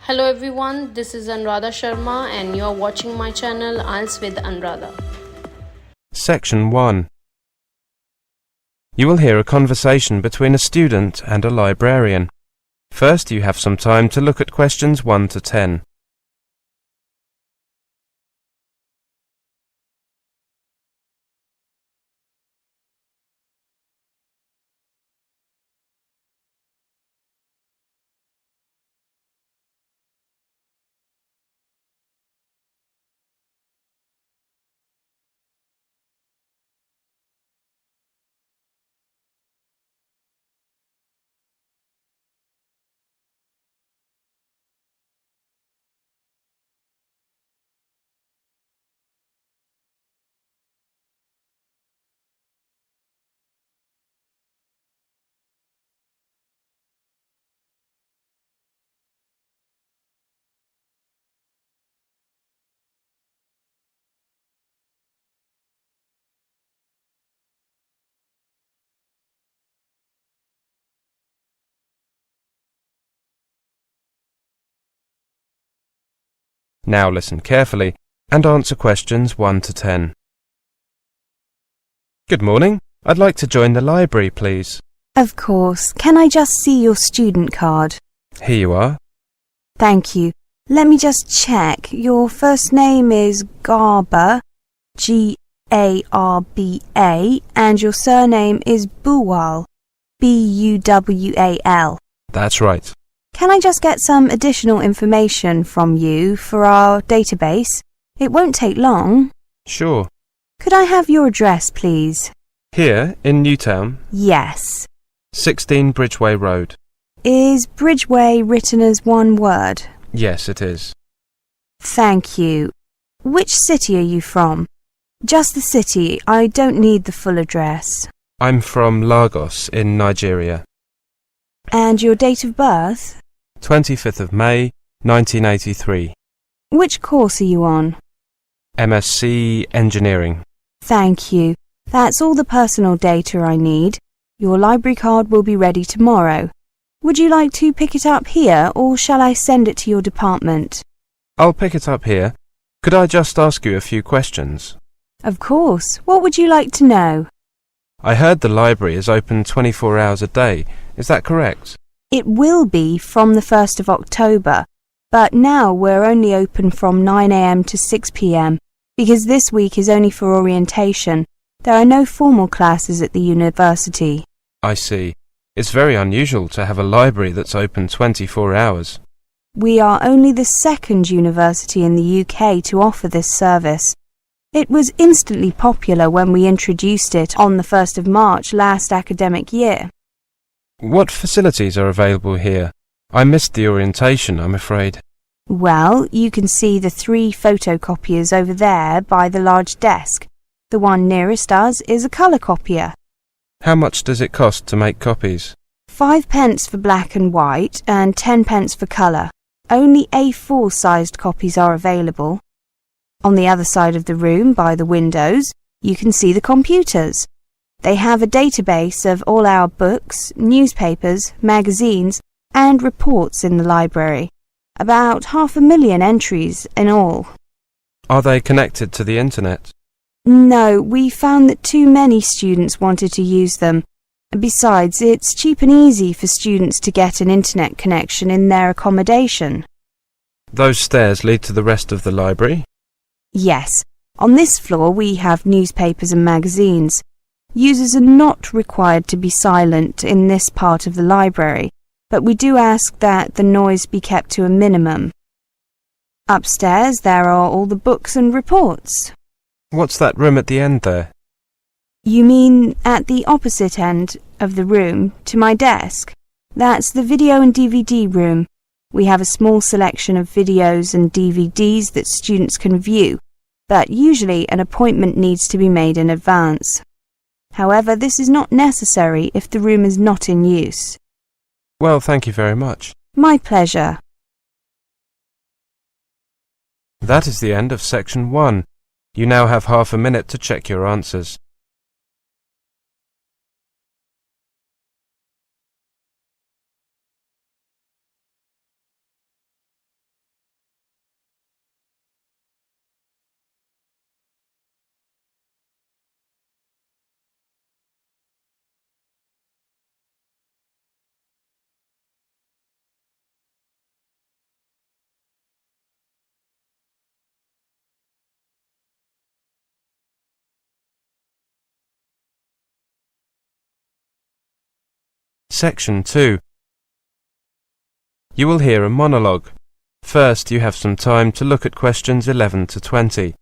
Hello everyone, this is Anuradha Sharma and you are watching my channel Ielts with Anuradha. Section 1. You will hear a conversation between a student and a librarian. First, you have some time to look at questions 1 to 10. Now listen carefully and answer questions 1 to 10. Good morning. I'd like to join the library, please. Of course. Can I just see your student card? Here you are. Thank you. Let me just check. Your first name is Garba, G-A-R-B-A, and your surname is Buwal, B-U-W-A-L. That's right. Can I just get some additional information from you for our database? It won't take long. Sure. Could I have your address, please? Here, in Newtown, Yes. 16 Bridgeway Road. Is Bridgeway written as one word? Yes, it is. Thank you. Which city are you from? Just the city. I don't need the full address. I'm from Lagos in Nigeria. And your date of birth? 25th of May, 1983. Which course are you on? MSc Engineering. Thank you. That's all the personal data I need. Your library card will be ready tomorrow. Would you like to pick it up here, or shall I send it to your department? I'll pick it up here. Could I just ask you a few questions? Of course. What would you like to know? I heard the library is open 24 hours a day. Is that correct? It will be from the 1st of October, but now we're only open from 9 a.m. to 6 p.m. because this week is only for orientation. There are no formal classes at the university. I see. It's very unusual to have a library that's open 24 hours. We are only the second university in the UK to offer this service. It was instantly popular when we introduced it on the 1st of March last academic year. What facilities are available here? I missed the orientation, I'm afraid. Well, you can see the 3 photocopiers over there by the large desk. The one nearest us is a colour copier. How much does it cost to make copies? 5 pence for black and white and 10 pence for colour. Only A4 sized copies are available. On the other side of the room, by the windows, you can see the computers. They have a database of all our books, newspapers, magazines, and reports in the library. About 500,000 entries in all. Are they connected to the internet? No, we found that too many students wanted to use them. Besides, it's cheap and easy for students to get an internet connection in their accommodation. Those stairs lead to the rest of the library? Yes. On this floor we have newspapers and magazines. Users are not required to be silent in this part of the library, but we do ask that the noise be kept to a minimum. Upstairs there are all the books and reports. What's that room at the end there? You mean at the opposite end of the room to my desk? That's the video and DVD room. We have a small selection of videos and DVDs that students can view, but usually an appointment needs to be made in advance. However, this is not necessary if the room is not in use. Well, thank you very much. My pleasure. That is the end of section 1. You now have half a minute to check your answers. Section 2. You will hear a monologue. First, you have some time to look at questions 11 to 20.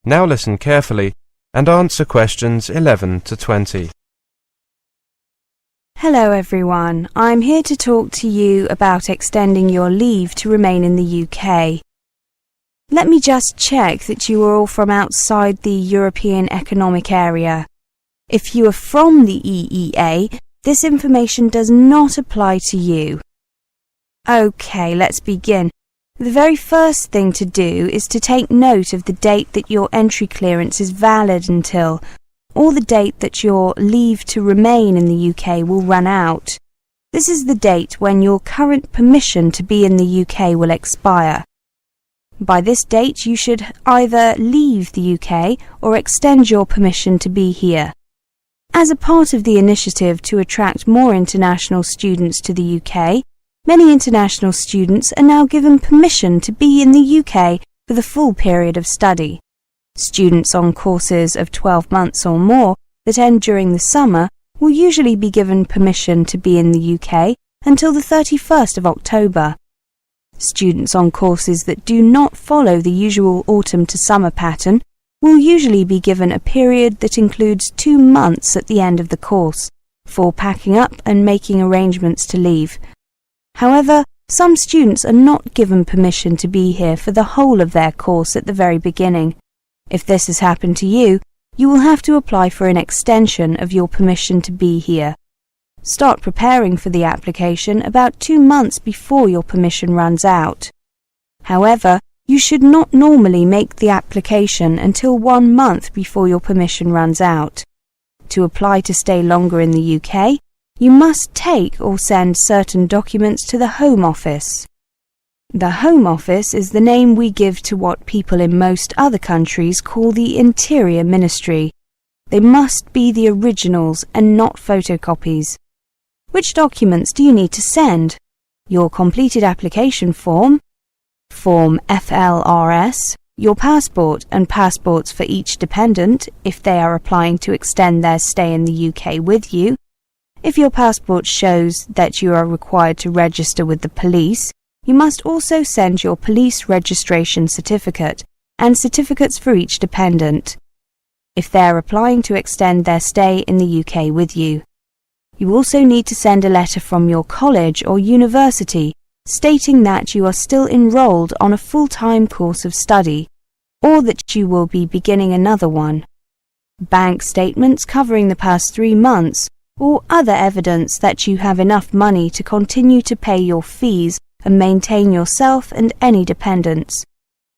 Now listen carefully and answer questions 11 to 20. Hello everyone, I'm here to talk to you about extending your leave to remain in the UK. Let me just check that you are all from outside the European Economic Area. If you are from the EEA, this information does not apply to you. Okay, let's begin. The very first thing to do is to take note of the date that your entry clearance is valid until, or the date that your leave to remain in the UK will run out. This is the date when your current permission to be in the UK will expire. By this date, you should either leave the UK or extend your permission to be here. As a part of the initiative to attract more international students to the UK, many international students are now given permission to be in the UK for the full period of study. Students on courses of 12 months or more that end during the summer will usually be given permission to be in the UK until the 31st of October. Students on courses that do not follow the usual autumn to summer pattern will usually be given a period that includes 2 months at the end of the course for packing up and making arrangements to leave. However, some students are not given permission to be here for the whole of their course at the very beginning. If this has happened to you, you will have to apply for an extension of your permission to be here. Start preparing for the application about 2 months before your permission runs out. However, you should not normally make the application until 1 month before your permission runs out. To apply to stay longer in the UK, you must take or send certain documents to the Home Office. The Home Office is the name we give to what people in most other countries call the Interior Ministry. They must be the originals and not photocopies. Which documents do you need to send? Your completed application form, Form FLRS, your passport and passports for each dependent if they are applying to extend their stay in the UK with you. If your passport shows that you are required to register with the police, you must also send your police registration certificate and certificates for each dependent if they are applying to extend their stay in the UK with you. You also need to send a letter from your college or university stating that you are still enrolled on a full-time course of study or that you will be beginning another one. Bank statements covering the past 3 months or other evidence that you have enough money to continue to pay your fees and maintain yourself and any dependents.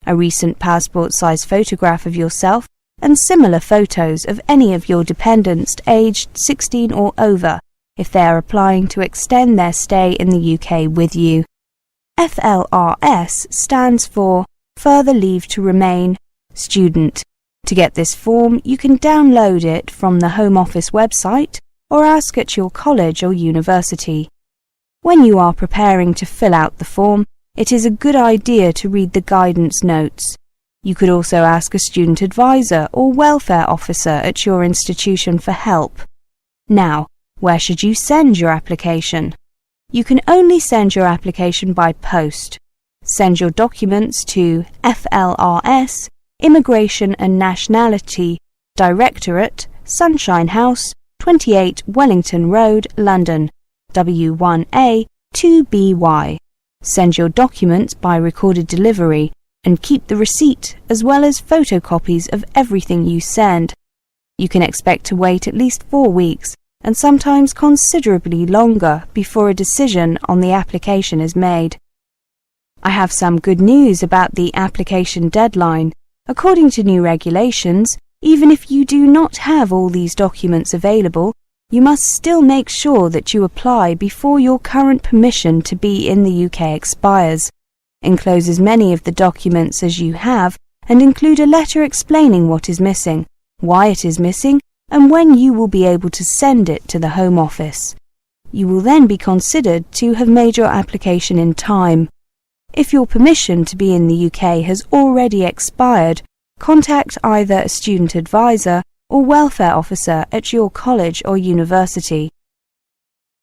A recent passport-size photograph of yourself and similar photos of any of your dependents aged 16 or over if they are applying to extend their stay in the UK with you. FLRS stands for Further Leave to Remain Student. To get this form, you can download it from the Home Office website or ask at your college or university. When you are preparing to fill out the form, it is a good idea to read the guidance notes. You could also ask a student advisor or welfare officer at your institution for help. Now, where should you send your application? You can only send your application by post. Send your documents to FLRS, Immigration and Nationality Directorate, Sunshine House, 28 Wellington Road, London, W1A 2BY. Send your documents by recorded delivery and keep the receipt as well as photocopies of everything you send. You can expect to wait at least 4 weeks and sometimes considerably longer before a decision on the application is made. I have some good news about the application deadline. According to new regulations, even if you do not have all these documents available, you must still make sure that you apply before your current permission to be in the UK expires. Enclose as many of the documents as you have and include a letter explaining what is missing, why it is missing, and when you will be able to send it to the Home Office. You will then be considered to have made your application in time. If your permission to be in the UK has already expired, contact either a student advisor or welfare officer at your college or university,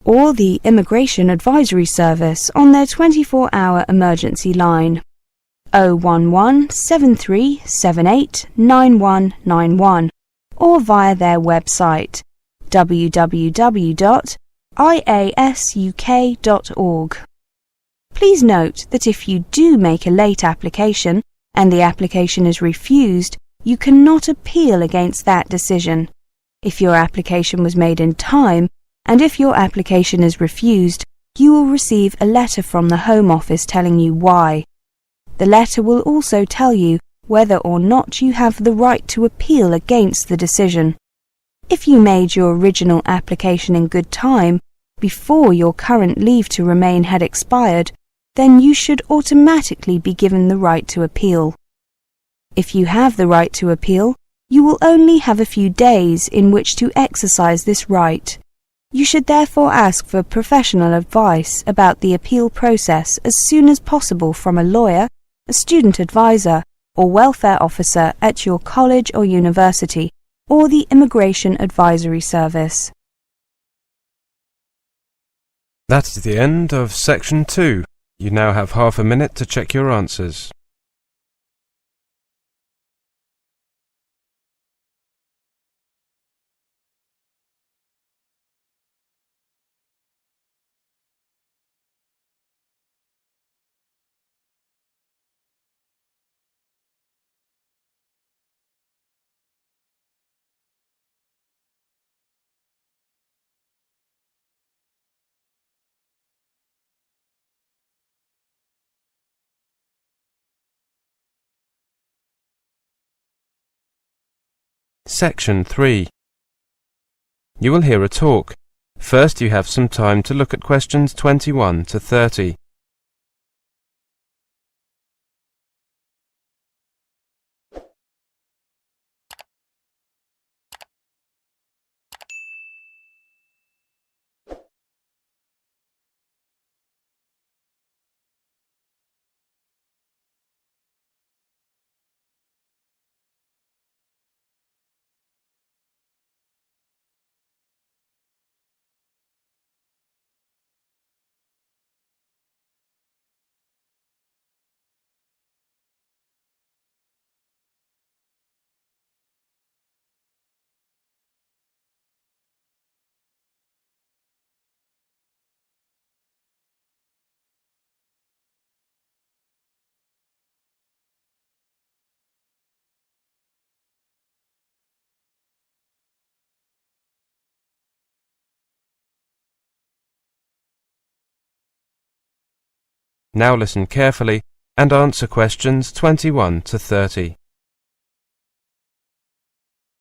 or the Immigration Advisory Service on their 24-hour emergency line 011 7378 9191, or via their website www.iasuk.org. Please note that if you do make a late application and the application is refused, you cannot appeal against that decision. If your application was made in time, and if your application is refused, you will receive a letter from the Home Office telling you why. The letter will also tell you whether or not you have the right to appeal against the decision. If you made your original application in good time, before your current leave to remain had expired, then you should automatically be given the right to appeal. If you have the right to appeal, you will only have a few days in which to exercise this right. You should therefore ask for professional advice about the appeal process as soon as possible from a lawyer, a student advisor, or welfare officer at your college or university, or the Immigration Advisory Service. That is the end of Section 2. You now have half a minute to check your answers. Section 3. You will hear a talk. First you have some time to look at questions 21 to 30. Now listen carefully and answer questions 21 to 30.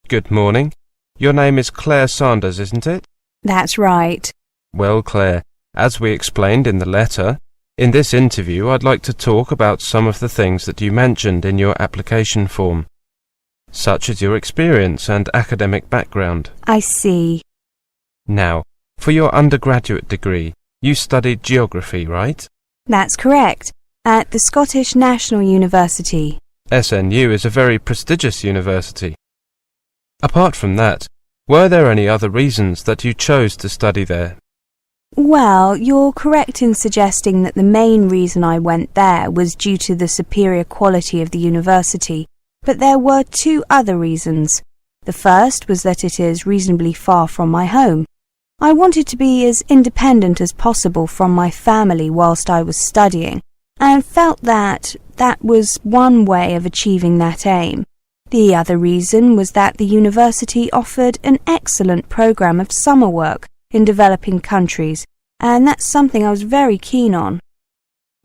Good morning. Your name is Claire Sanders, isn't it? That's right. Well, Claire, as we explained in the letter, in this interview I'd like to talk about some of the things that you mentioned in your application form, such as your experience and academic background. I see. Now, for your undergraduate degree, you studied geography, right? That's correct, at the Scottish National University. SNU is a very prestigious university. Apart from that, were there any other reasons that you chose to study there? Well, you're correct in suggesting that the main reason I went there was due to the superior quality of the university, but there were 2 other reasons. The first was that it is reasonably far from my home. I wanted to be as independent as possible from my family whilst I was studying, and felt that that was one way of achieving that aim. The other reason was that the university offered an excellent program of summer work in developing countries, and that's something I was very keen on.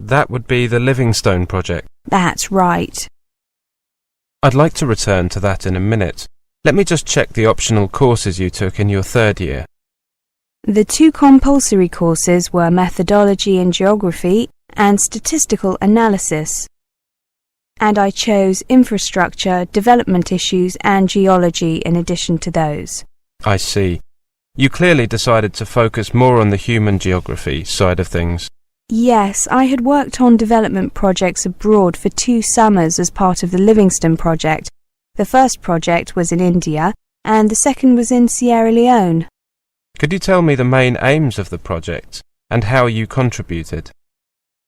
That would be the Livingstone project. That's right. I'd like to return to that in a minute. Let me just check the optional courses you took in your third year. The two compulsory courses were methodology in geography and statistical analysis, and I chose infrastructure, development issues and geology in addition to those. I see. You clearly decided to focus more on the human geography side of things. Yes, I had worked on development projects abroad for 2 summers as part of the Livingstone project. The first project was in India and the second was in Sierra Leone. Could you tell me the main aims of the project and how you contributed?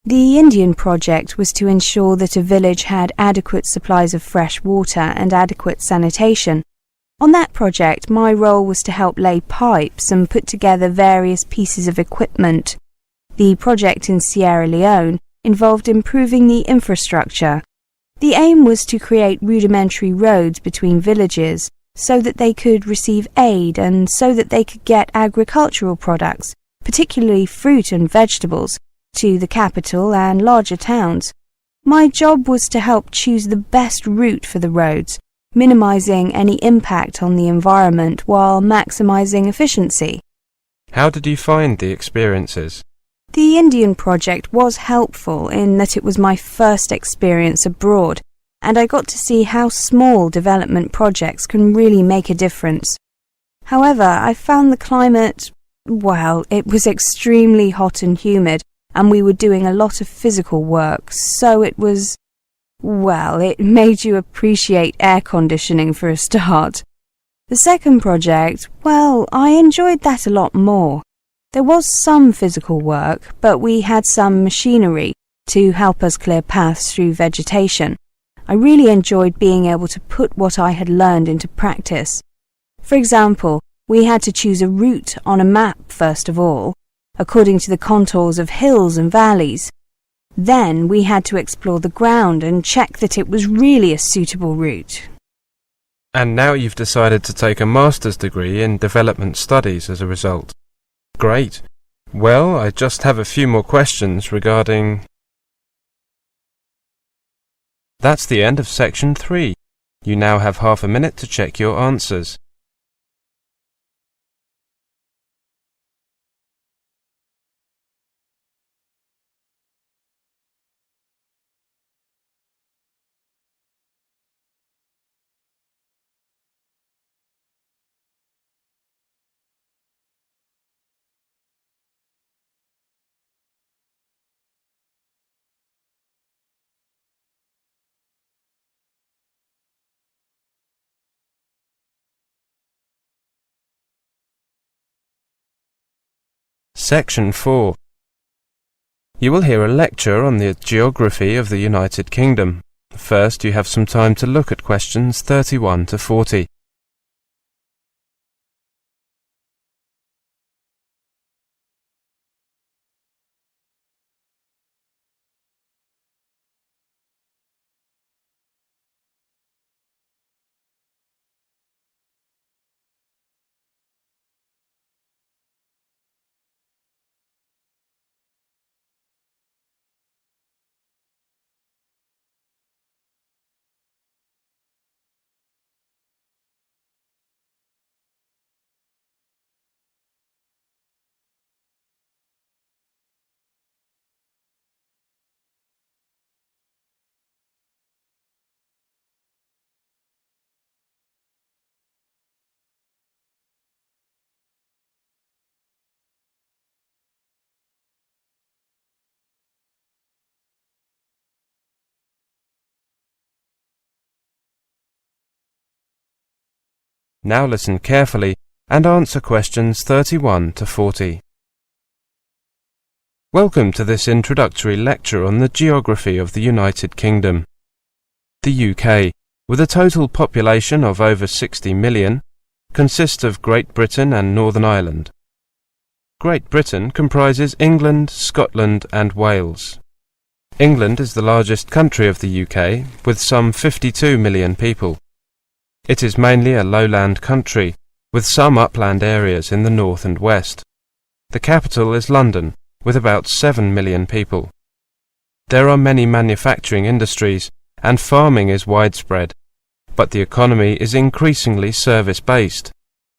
The Indian project was to ensure that a village had adequate supplies of fresh water and adequate sanitation. On that project, my role was to help lay pipes and put together various pieces of equipment. The project in Sierra Leone involved improving the infrastructure. The aim was to create rudimentary roads between villages so that they could receive aid and so that they could get agricultural products, particularly fruit and vegetables, to the capital and larger towns. My job was to help choose the best route for the roads, minimizing any impact on the environment while maximizing efficiency. How did you find the experiences? The Indian project was helpful in that it was my first experience abroad, and I got to see how small development projects can really make a difference. However, I found the climate, well, it was extremely hot and humid, and we were doing a lot of physical work, so it was, well, it made you appreciate air conditioning for a start. The second project, well, I enjoyed that a lot more. There was some physical work, but we had some machinery to help us clear paths through vegetation. I really enjoyed being able to put what I had learned into practice. For example, we had to choose a route on a map first of all, according to the contours of hills and valleys. Then we had to explore the ground and check that it was really a suitable route. And now you've decided to take a master's degree in development studies as a result. Great. Well, I just have a few more questions regarding... That's the end of section 3. You now have half a minute to check your answers. Section 4. You will hear a lecture on the geography of the United Kingdom. First, you have some time to look at questions 31 to 40. Now listen carefully and answer questions 31 to 40. Welcome to this introductory lecture on the geography of the United Kingdom. The UK, with a total population of over 60 million, consists of Great Britain and Northern Ireland. Great Britain comprises England, Scotland and Wales. England is the largest country of the UK, with some 52 million people. It is mainly a lowland country, with some upland areas in the north and west. The capital is London, with about 7 million people. There are many manufacturing industries, and farming is widespread, but the economy is increasingly service-based,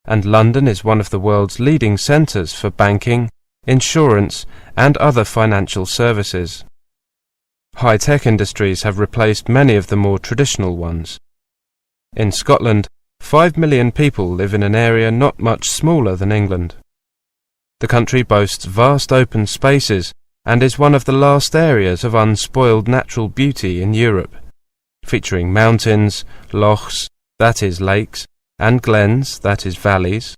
and London is one of the world's leading centres for banking, insurance and other financial services. High-tech industries have replaced many of the more traditional ones. In Scotland, 5 million people live in an area not much smaller than England. The country boasts vast open spaces and is one of the last areas of unspoiled natural beauty in Europe, featuring mountains, lochs, that is lakes, and glens, that is valleys.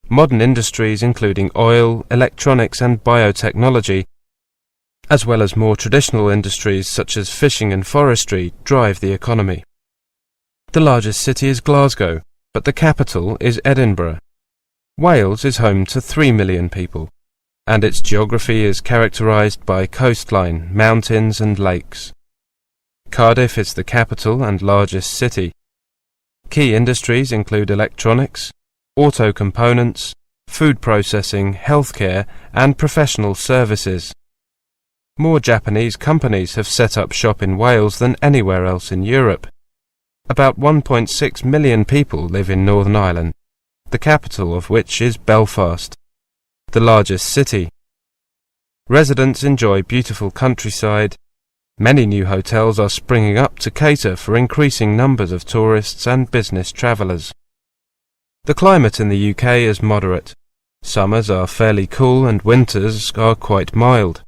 Modern industries including oil, electronics and biotechnology, as well as more traditional industries such as fishing and forestry, drive the economy. The largest city is Glasgow, but the capital is Edinburgh. Wales is home to 3 million people, and its geography is characterised by coastline, mountains and lakes. Cardiff is the capital and largest city. Key industries include electronics, auto components, food processing, healthcare and professional services. More Japanese companies have set up shop in Wales than anywhere else in Europe. About 1.6 million people live in Northern Ireland, the capital of which is Belfast, the largest city. Residents enjoy beautiful countryside. Many new hotels are springing up to cater for increasing numbers of tourists and business travellers. The climate in the UK is moderate. Summers are fairly cool and winters are quite mild.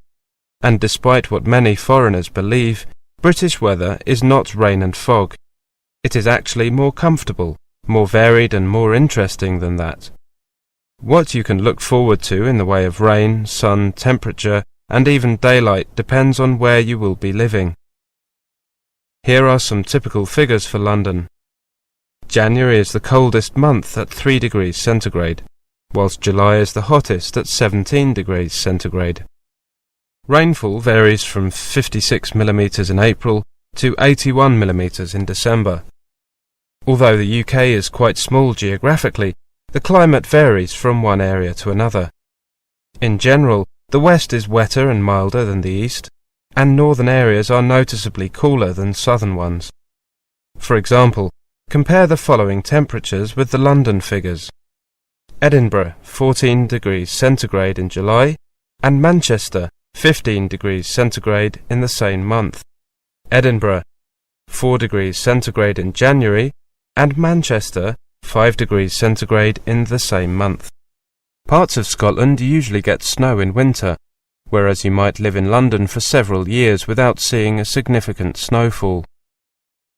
And despite what many foreigners believe, British weather is not rain and fog. It is actually more comfortable, more varied and more interesting than that. What you can look forward to in the way of rain, sun, temperature, and even daylight depends on where you will be living. Here are some typical figures for London. January is the coldest month at 3 degrees centigrade, whilst July is the hottest at 17 degrees centigrade. Rainfall varies from 56 millimetres in April to 81 millimetres in December. Although the UK is quite small geographically, the climate varies from one area to another. In general, the west is wetter and milder than the east, and northern areas are noticeably cooler than southern ones. For example, compare the following temperatures with the London figures. Edinburgh, 14 degrees centigrade in July, and Manchester, 15 degrees centigrade in the same month. Edinburgh, 4 degrees centigrade in January, and Manchester, 5 degrees centigrade in the same month. Parts of Scotland usually get snow in winter, whereas you might live in London for several years without seeing a significant snowfall.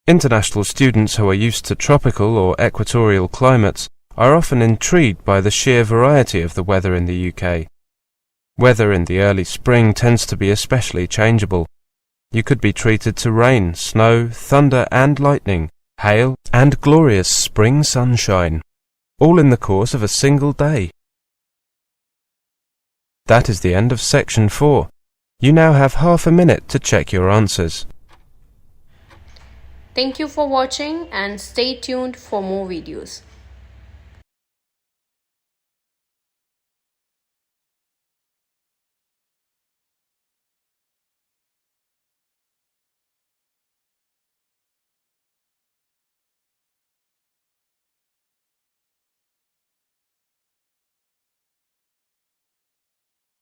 International students who are used to tropical or equatorial climates are often intrigued by the sheer variety of the weather in the UK. Weather in the early spring tends to be especially changeable. You could be treated to rain, snow, thunder and lightning, hail and glorious spring sunshine, all in the course of a single day. That is the end of section 4. You now have half a minute to check your answers. Thank you for watching and stay tuned for more videos.